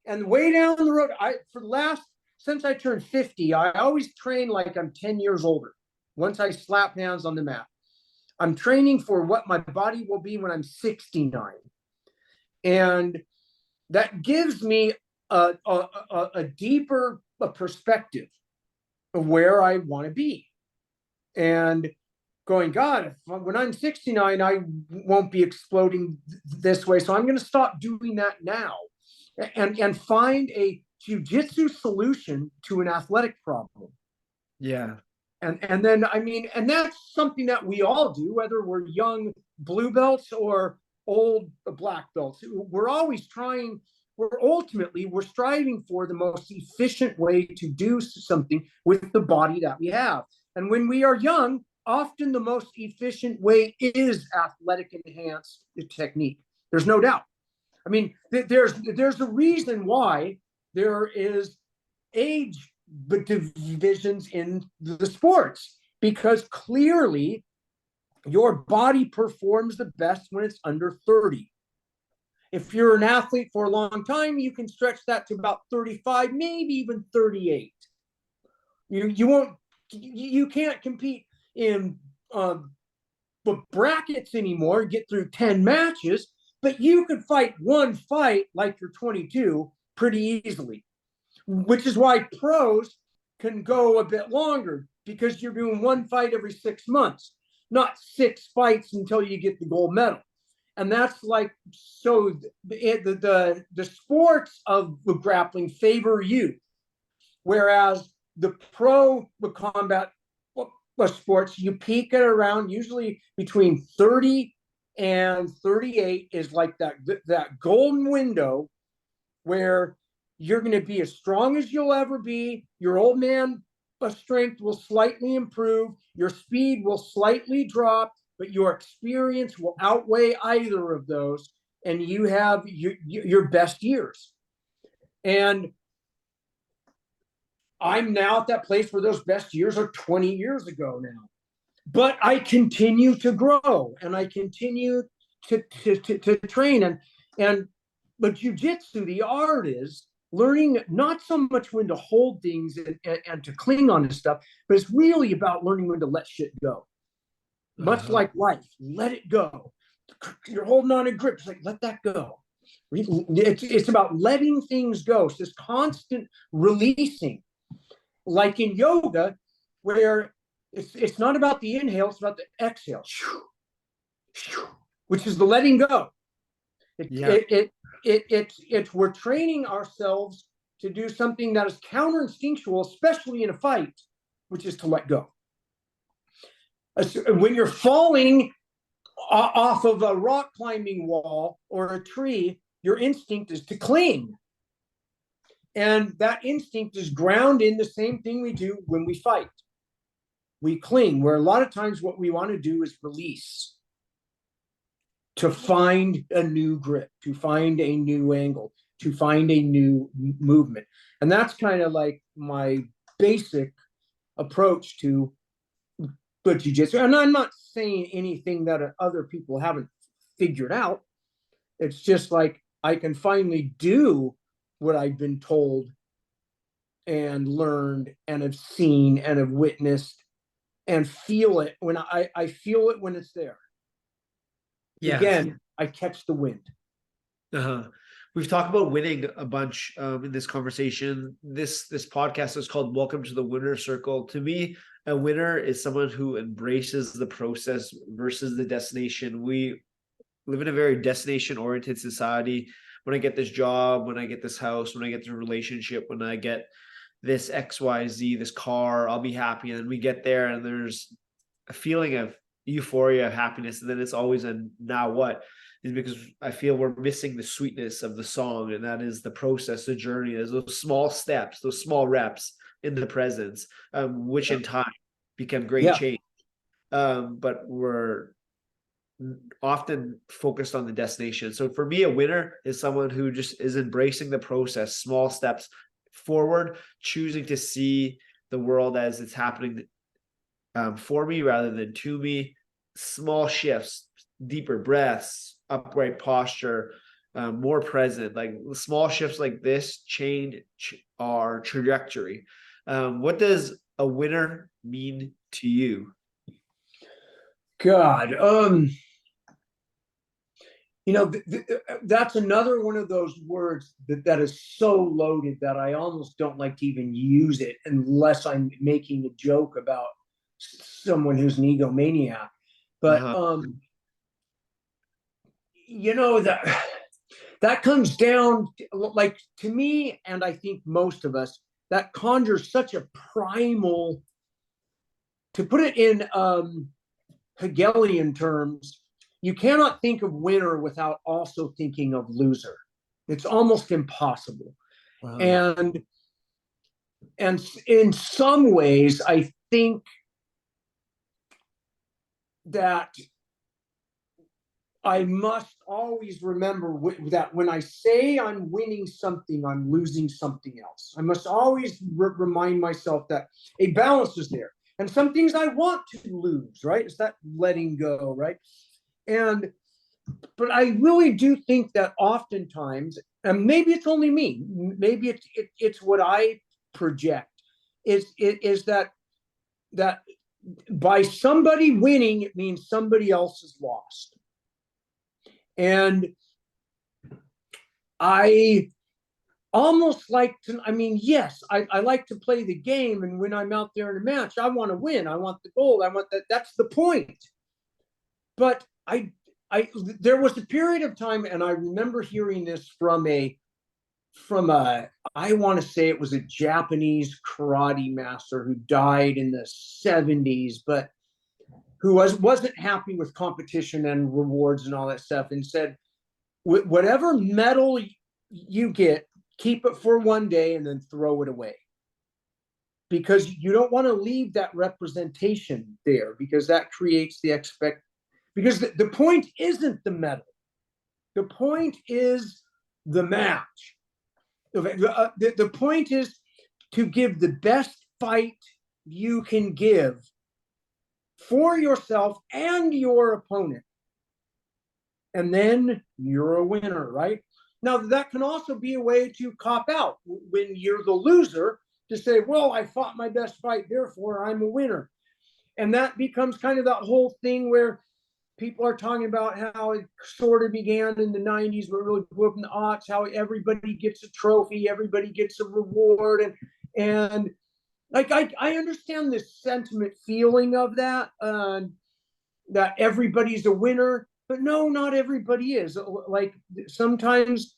And way down the road, since I turned 50, I always train like I'm 10 years older. Once I slap hands on the mat, I'm training for what my body will be when I'm 69. And that gives me a deeper perspective of where I want to be. And going, God, when I'm 69, I won't be exploding this way. So I'm going to stop doing that now and find a jiu-jitsu solution to an athletic problem. Yeah. And then, I mean, and that's something that we all do, whether we're young blue belts or old black belts. We're always trying, we're striving for the most efficient way to do something with the body that we have. And when we are young, often the most efficient way is athletic enhanced technique. There's no doubt. I mean, there's a reason why there is age divisions in the sports, because clearly your body performs the best when it's under 30. If you're an athlete for a long time, you can stretch that to about 35, maybe even 38. You can't compete in brackets anymore, get through 10 matches, but you could fight one fight like you're 22 pretty easily, which is why pros can go a bit longer, because you're doing one fight every 6 months, not 6 fights until you get the gold medal. And that's like, so the sports of grappling favor youth, whereas the pro combat sports, you peak at around usually between 30 and 38 is like that golden window where you're going to be as strong as you'll ever be. Your old man strength will slightly improve. Your speed will slightly drop, but your experience will outweigh either of those. And you have your best years. And I'm now at that place where those best years are 20 years ago now. But I continue to grow and I continue to train. But jiu-jitsu, the art is learning not so much when to hold things and to cling on to stuff, but it's really about learning when to let shit go. Much like life, let it go. You're holding on to grip, it's like, let that go. It's about letting things go. It's this constant releasing. Like in yoga, where it's not about the inhale, it's about the exhale, which is the letting go. We're training ourselves to do something that is counter-instinctual, especially in a fight, which is to let go. When you're falling off of a rock climbing wall or a tree, your instinct is to cling. And that instinct is grounded in the same thing we do when we fight. We cling, where a lot of times what we want to do is release, to find a new grip, to find a new angle, to find a new movement. And that's kind of like my basic approach to jiu-jitsu. And I'm not saying anything that other people haven't figured out. It's just like I can finally do what I've been told and learned and have seen and have witnessed and feel it when I feel it when it's there. Yes. Again, I catch the wind. We've talked about winning a bunch in this conversation. This podcast is called Welcome to the Winner Circle. To me, a winner is someone who embraces the process versus the destination. We live in a very destination-oriented society. When I get this job, when I get this house, when I get this relationship, when I get this XYZ, this car, I'll be happy. And then we get there and there's a feeling of euphoria, of happiness. And then it's always a now what? Is because I feel we're missing the sweetness of the song. And that is the process, the journey. There's those small steps, those small reps in the presence, which in time become great change. But we're often focused on the destination. So for me, a winner is someone who just is embracing the process, small steps forward, choosing to see the world as it's happening for me rather than to me. Small shifts, deeper breaths, upright posture, more present. Like small shifts like this change our trajectory. What does a winner mean to you? God, that's another one of those words that is so loaded that I almost don't like to even use it unless I'm making a joke about someone who's an egomaniac. But that comes down like to me, and I think most of us, that conjures such a primal, to put it in Hegelian terms, you cannot think of winner without also thinking of loser. It's almost impossible. Wow. And in some ways, I think that I must always remember that when I say I'm winning something, I'm losing something else. I must always remind myself that a balance is there. And some things I want to lose, right? It's that letting go, right? But I really do think that oftentimes, and maybe it's only me, maybe it's what I project, is that by somebody winning, it means somebody else is lost. And I almost like to, yes, I like to play the game. And when I'm out there in a match, I want to win. I want the goal. I want that. That's the point. But there was a period of time, and I remember hearing this from a, I want to say it was a Japanese karate master who died in the 70s, but who wasn't happy with competition and rewards and all that stuff, and said, whatever medal you get, keep it for one day and then throw it away. Because you don't want to leave that representation there, because that creates the because the point isn't the medal. The point is the match. The point is to give the best fight you can give for yourself and your opponent. And then you're a winner, right? Now, that can also be a way to cop out when you're the loser, to say, well, I fought my best fight, therefore I'm a winner. And that becomes kind of that whole thing where people are talking about how it sort of began in the 90s, but really blew up in the aughts, how everybody gets a trophy, everybody gets a reward. And like, I understand this sentiment feeling of that, that everybody's a winner, but no, not everybody is. Like, sometimes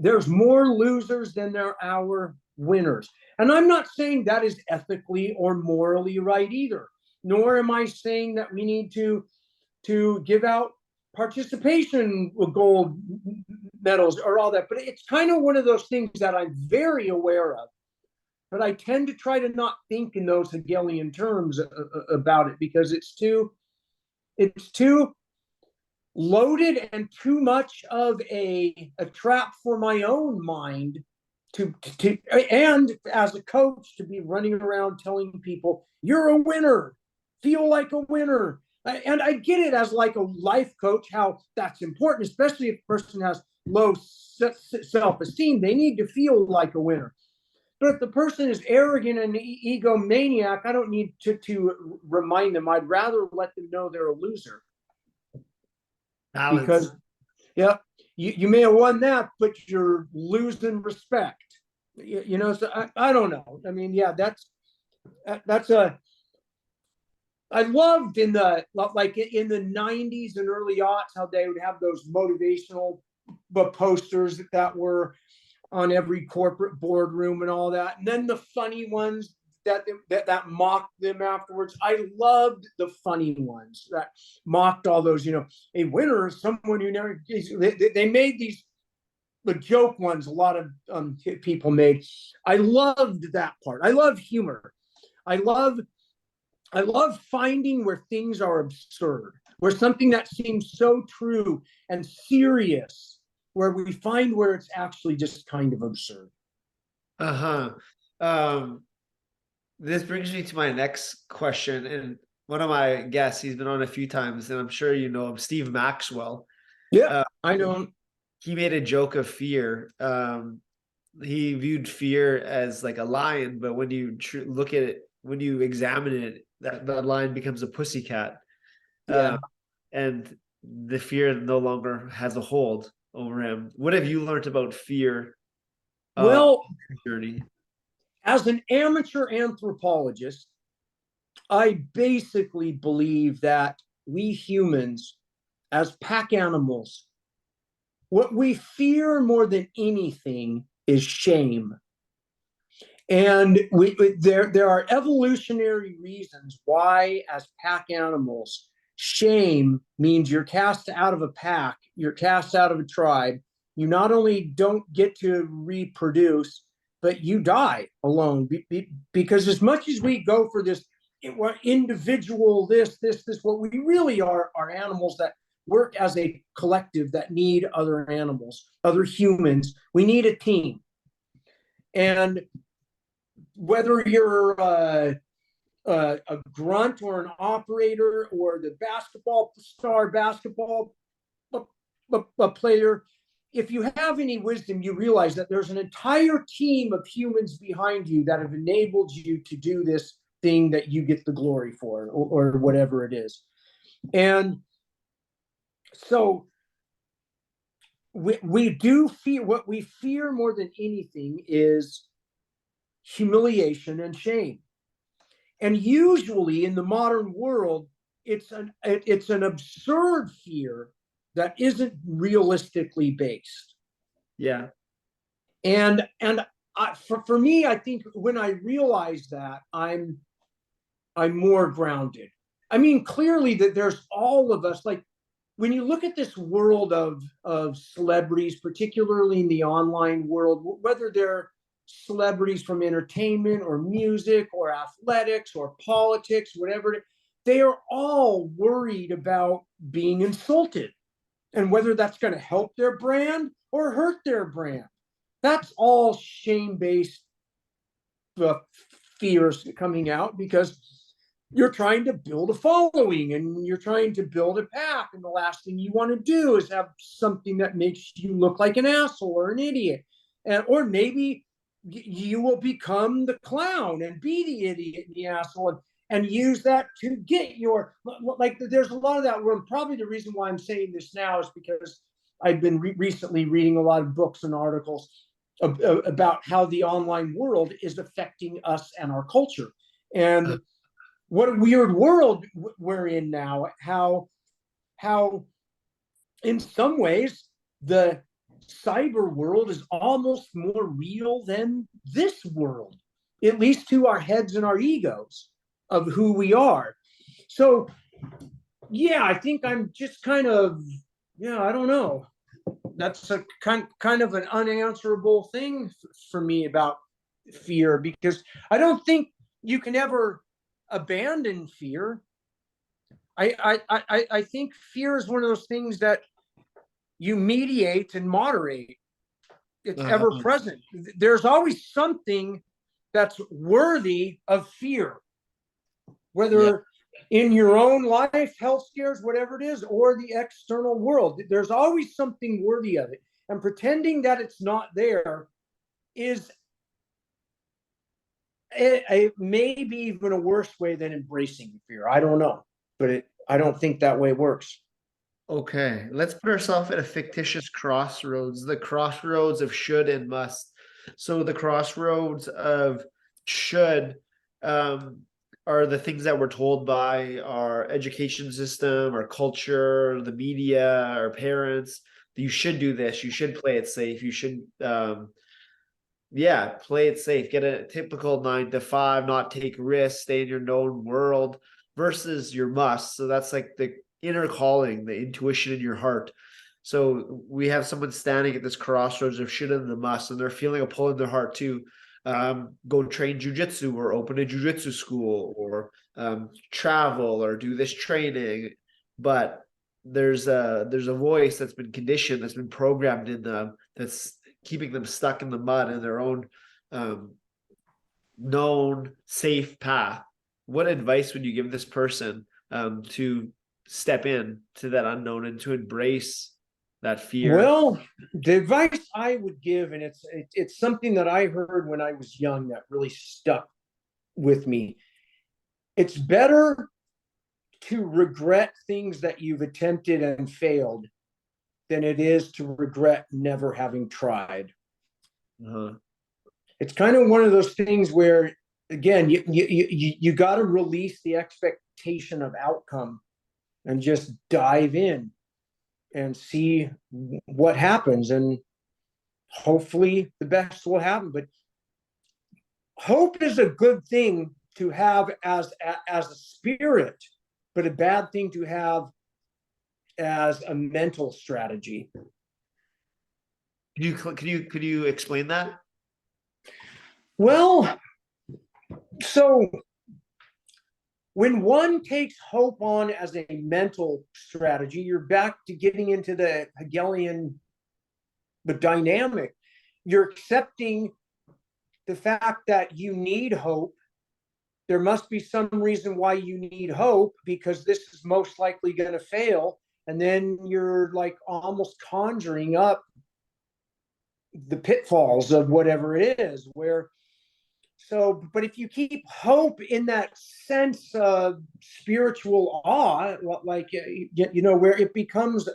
there's more losers than there are winners. And I'm not saying that is ethically or morally right either, nor am I saying that we need to give out participation gold medals or all that. But it's kind of one of those things that I'm very aware of. But I tend to try to not think in those Hegelian terms about it, because it's too loaded and too much of a trap for my own mind and as a coach to be running around telling people, you're a winner, feel like a winner. And I get it as like a life coach, how that's important, especially if a person has low self-esteem. They need to feel like a winner. But if the person is arrogant and egomaniac, I don't need to remind them. I'd rather let them know they're a loser. Balance. Because, yeah, you may have won that, but you're losing respect. You know, so I don't know. I mean, yeah, that's a. I loved in the 90s and early aughts how they would have those motivational posters that were on every corporate boardroom and all that, and then the funny ones that mocked them afterwards. I loved the funny ones that mocked all those. You know, a winner is someone who never. They made these the joke ones. A lot of people made. I loved that part. I love humor. I love finding where things are absurd, where something that seems so true and serious, where we find where it's actually just kind of absurd. This brings me to my next question. And one of my guests, he's been on a few times, and I'm sure you know him, Steve Maxwell. Yeah, I know him. He made a joke of fear. He viewed fear as like a lion, but when you look at it, when you examine it, that lion becomes a pussycat. Yeah. And the fear no longer has a hold over him. What have you learned about fear? Well, journey? As an amateur anthropologist, I basically believe that we humans, as pack animals, what we fear more than anything is shame. And there are evolutionary reasons why, as pack animals, shame means you're cast out of a pack, you're cast out of a tribe. You not only don't get to reproduce, but you die alone. Because as much as we go for this individual, this, what we really are animals that work as a collective that need other animals, other humans. We need a team. And whether you're a grunt or an operator or the basketball player, if you have any wisdom, you realize that there's an entire team of humans behind you that have enabled you to do this thing that you get the glory for, or whatever it is. And so we do fear. What we fear more than anything is humiliation and shame. And usually in the modern world, it's an absurd fear that isn't realistically based. Yeah. And for me, I think when I realize that, I'm more grounded. I mean, clearly that there's all of us, like when you look at this world of celebrities, particularly in the online world, whether they're celebrities from entertainment or music or athletics or politics, whatever, they are all worried about being insulted and whether that's going to help their brand or hurt their brand. That's all shame-based fears coming out because you're trying to build a following and you're trying to build a pack, and the last thing you want to do is have something that makes you look like an asshole or an idiot. Or maybe you will become the clown and be the idiot and the asshole and use that to get your, like, there's a lot of that where probably the reason why I'm saying this now is because I've been recently reading a lot of books and articles about how the online world is affecting us and our culture. And what a weird world we're in now. How in some ways the cyber world is almost more real than this world, at least to our heads and our egos of who we are. So yeah, I think I'm just kind of, I don't know. That's a kind of an unanswerable thing for me about fear, because I don't think you can ever abandon fear. I think fear is one of those things that you mediate and moderate. It's ever present. There's always something that's worthy of fear, whether in your own life, health scares, whatever it is, or the external world. There's always something worthy of it. And pretending that it's not there is it may be even a worse way than embracing fear. I don't know, but I don't think that way works. Okay, let's put ourselves at a fictitious crossroads, the crossroads of should and must. So the crossroads of should are the things that we're told by our education system, our culture, the media, our parents. You should do this. You should play it safe. You should, play it safe. Get a typical 9 to 5, not take risks, stay in your known world versus your must. So that's like the inner calling, the intuition in your heart. So we have someone standing at this crossroads of should and the must, and they're feeling a pull in their heart to go train jujitsu or open a jujitsu school or travel or do this training. But there's a voice that's been conditioned, that's been programmed in them, that's keeping them stuck in the mud in their own known safe path. What advice would you give this person to step in to that unknown and to embrace that fear? Well, the advice I would give, and it's something that I heard when I was young that really stuck with me. It's better to regret things that you've attempted and failed than it is to regret never having tried. It's kind of one of those things where, again, you got to release the expectation of outcome and just dive in and see what happens, and hopefully the best will happen. But hope is a good thing to have as a spirit, but a bad thing to have as a mental strategy. Could you explain that? Well, so when one takes hope on as a mental strategy, you're back to getting into the Hegelian dynamic. You're accepting the fact that you need hope. There must be some reason why you need hope, because this is most likely going to fail. And then you're like almost conjuring up the pitfalls of whatever it is, but if you keep hope in that sense of spiritual awe, like, where it becomes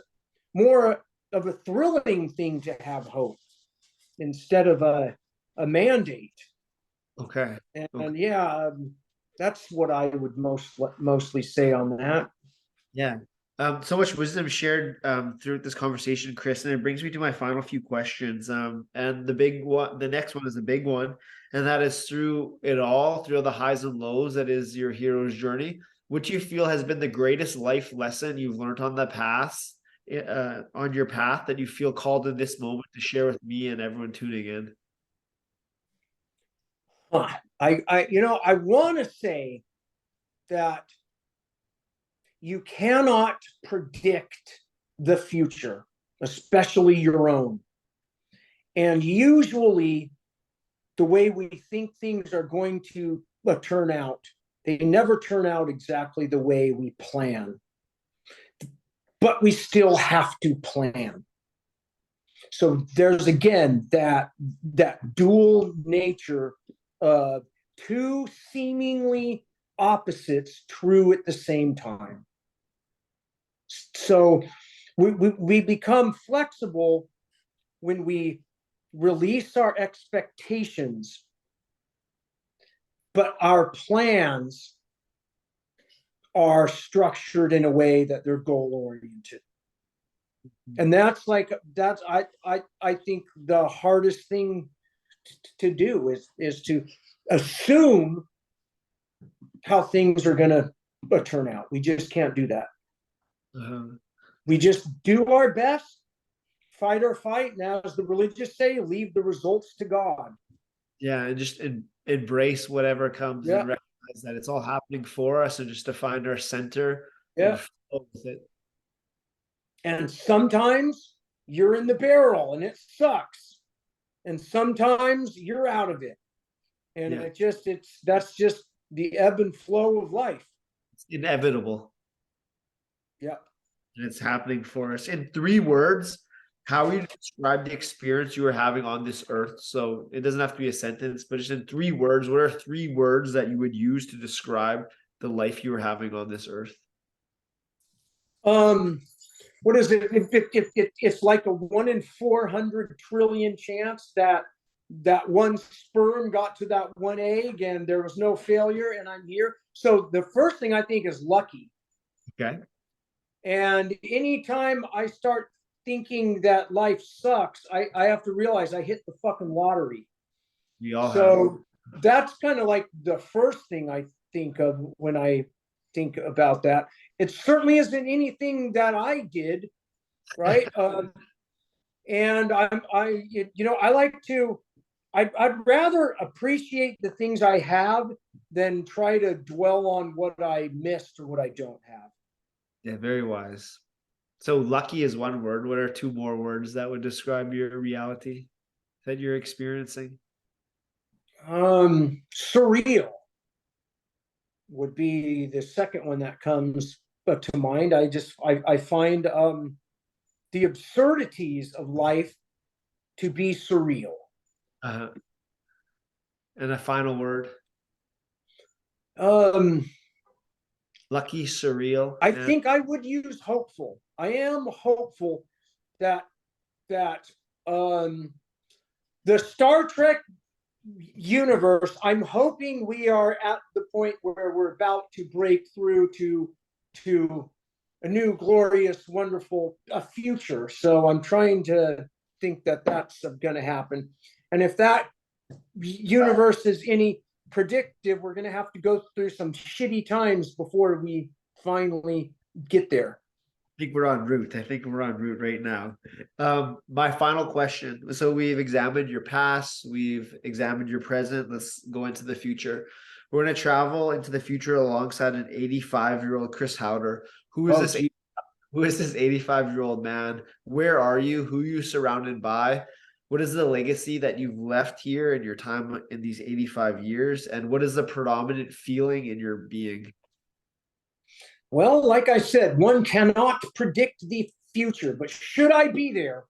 more of a thrilling thing to have hope instead of a mandate. Okay. And yeah, that's what I would mostly say on that. Yeah. So much wisdom shared throughout this conversation, Chris, and it brings me to my final few questions. And the next one is a big one, and that is through it all, through the highs and lows, that is your hero's journey. What do you feel has been the greatest life lesson you've learned on the path, on your path, that you feel called in this moment to share with me and everyone tuning in? I want to say that you cannot predict the future, especially your own. And usually the way we think things are going to turn out, they never turn out exactly the way we plan. But we still have to plan. So there's, again, that dual nature of two seemingly opposites true at the same time. So we become flexible when we release our expectations, but our plans are structured in a way that they're goal oriented. And I think the hardest thing to do is to assume how things are going to turn out. We just can't do that. We just do our best, fight our fight, and as the religious say, leave the results to God. Yeah, and just embrace whatever comes, and recognize that it's all happening for us, and just to find our center. Yeah. And with it. And sometimes you're in the barrel and it sucks. And sometimes you're out of it. And that's just the ebb and flow of life. It's inevitable. Yeah. And it's happening for us. In 3 words, how would you describe the experience you were having on this earth? So it doesn't have to be a sentence, but just in 3 words, what are 3 words that you would use to describe the life you were having on this earth? What is it? It's like a 1 in 400 trillion chance that one sperm got to that one egg and there was no failure and I'm here. So the first thing I think is lucky. Okay. And anytime I start thinking that life sucks, I have to realize I hit the fucking lottery. We all have. So that's kind of like the first thing I think of when I think about that. It certainly isn't anything that I did, right? And I like to, I'd rather appreciate the things I have than try to dwell on what I missed or what I don't have. Yeah, very wise. So lucky is 1 word. What are 2 more words that would describe your reality that you're experiencing? Surreal would be the second one that comes to mind. I find the absurdities of life to be surreal. And a final word. Lucky, surreal. I think I would use hopeful. I am hopeful that the Star Trek universe, I'm hoping we are at the point where we're about to break through to a new glorious wonderful future. So I'm trying to think that that's going to happen, and if that universe is any predictive, we're going to have to go through some shitty times before we finally get there. I think we're en route. I think we're en route right now. My final question. So we've examined your past, we've examined your present. Let's go into the future. We're going to travel into the future alongside an 85-year-old Chris Haueter. Who is this 85-year-old man? Where are you? Who are you surrounded by? What is the legacy that you've left here in your time in these 85 years? And what is the predominant feeling in your being? Well, like I said, one cannot predict the future, but should I be there,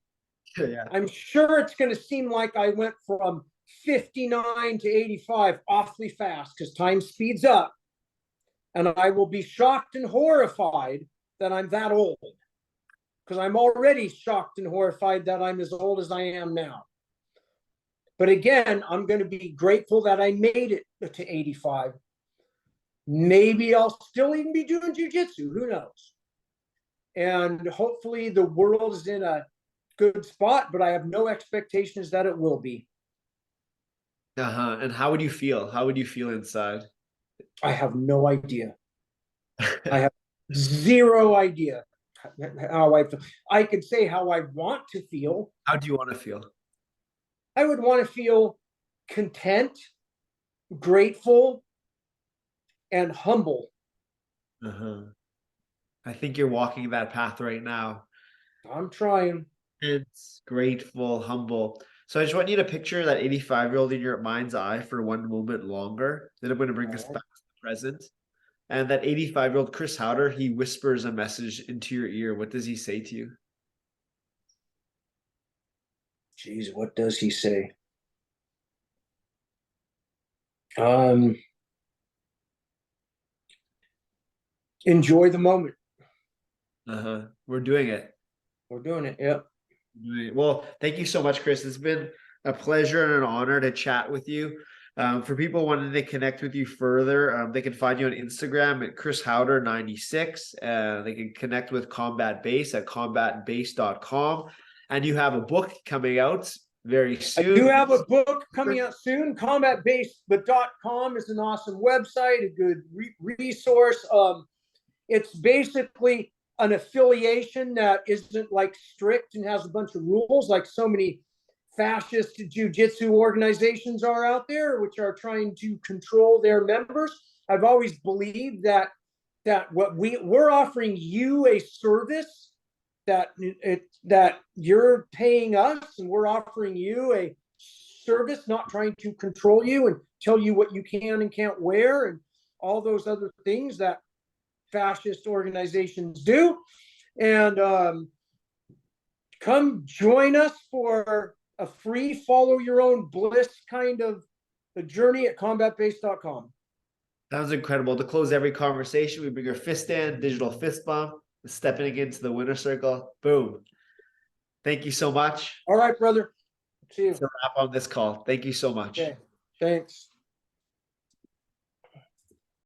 Yeah. I'm sure it's going to seem like I went from 59 to 85 awfully fast because time speeds up. And I will be shocked and horrified that I'm that old, because I'm already shocked and horrified that I'm as old as I am now. But again, I'm going to be grateful that I made it to 85. Maybe I'll still even be doing jiu-jitsu. Who knows? And hopefully the world is in a good spot, but I have no expectations that it will be. And how would you feel? How would you feel inside? I have no idea. I have zero idea how I feel. I could say how I want to feel. How do you want to feel? I would want to feel content, grateful, and humble. I think you're walking that path right now. I'm trying. It's grateful, humble. So I just want you to picture that 85-year-old in your mind's eye for 1 moment longer. Then I'm going to bring us back to the present. And that 85-year-old Chris Haueter, he whispers a message into your ear. What does he say to you? Jeez, what does he say? Enjoy the moment. We're doing it. We're doing it. Yep. Well, thank you so much, Chris. It's been a pleasure and an honor to chat with you. For people wanting to connect with you further, they can find you on Instagram at Chris Haueter 96. They can connect with Combat Base at combatbase.com. And you have a book coming out very soon. I do have a book coming out soon. Combatbase.com is an awesome website, a good resource. It's basically an affiliation that isn't like strict and has a bunch of rules like so many fascist jiu-jitsu organizations are out there, which are trying to control their members. I've always believed that what we're offering you a service that you're paying us, and we're offering you a service, not trying to control you and tell you what you can and can't wear and all those other things that fascist organizations do. And come join us for a free follow your own bliss kind of a journey at combatbase.com. That was incredible. To close every conversation, we bring our fist stand, digital fist bump, stepping into the winner circle. Boom. Thank you so much. All right, brother. See you. It's a wrap on this call. Thank you so much. Okay. Thanks.